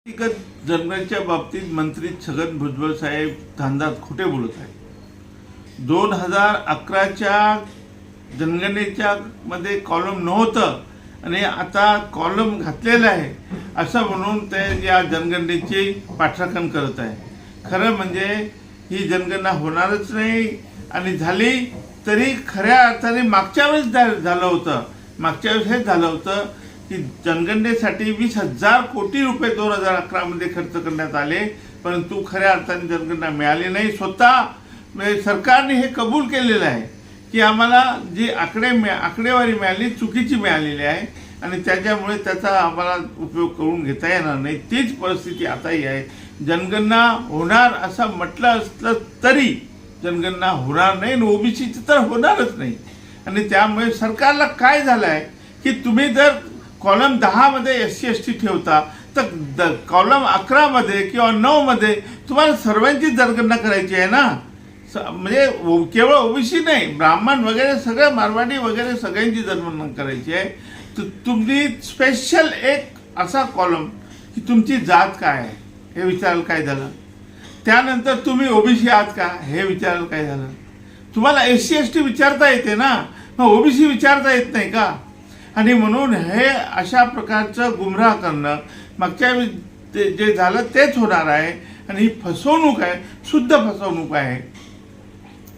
व्यक्तिगत जनगणनेच्या बाबतीत मंत्री छगन भुजबळ साहेब धांदात खोटे बोलत आहेत। 2011च्या जनगणनेच्या मध्ये कॉलम नव्हतं आणि आता कॉलम घातलेला आहे असं म्हणून ते या जनगणनेची पाठराखण करत आहे। खरं म्हणजे ही जनगणना होणारच नाही आणि झाली तरी खऱ्या अर्थाने मागच्या वेळेस झालं होतं। मागच्या वेळेस हे झालं होतं की जनगणनेसाठी 20,000 कोटी रुपये 2011 मध्ये खर्च करण्यात आले, परंतु खऱ्या अर्थाने जनगणना मिळाली नाही। स्वतः सरकारने हे कबूल केलेलं आहे की आम्हाला जी आकडेवारी मिळाली चुकीची मिळालेली आहे आणि त्याच्यामुळे त्याचा आम्हाला उपयोग करून घेता येणार नाही। तीच परिस्थिती आताही आहे। जनगणना होणार असं म्हटलं असलं तरी जनगणना होणार नाही आणि ओबीसीची तर होणारच नाही। आणि त्यामुळे सरकारला काय झालं आहे की तुम्ही जर कॉलम 10 मध्ये SC ST ठेवता तर कॉलम 11 मध्ये किंवा 9 मध्ये तुम्हाला सर्वांची जनगणना करायची आहे ना। म्हणजे केवळ ओबीसी नाही, ब्राह्मण वगैरे सगळे, मारवाडी वगैरे सगळ्यांची जनगणना करायची आहे। तर तुम्ही स्पेशल एक असा कॉलम की तुमची जात काय आहे हे विचारायला काय झालं, त्यानंतर तुम्ही ओबीसी आहात का हे विचारायला काय झालं। तुम्हाला SC ST विचारता येते ना, मग ओबीसी विचारता येत नाही का। आणि म्हणून हे अशा प्रकारचं गुमराह करणं मागच्या जे झालं तेच होणार आहे आणि ही फसवणूक आहे, शुद्ध फसवणूक आहे।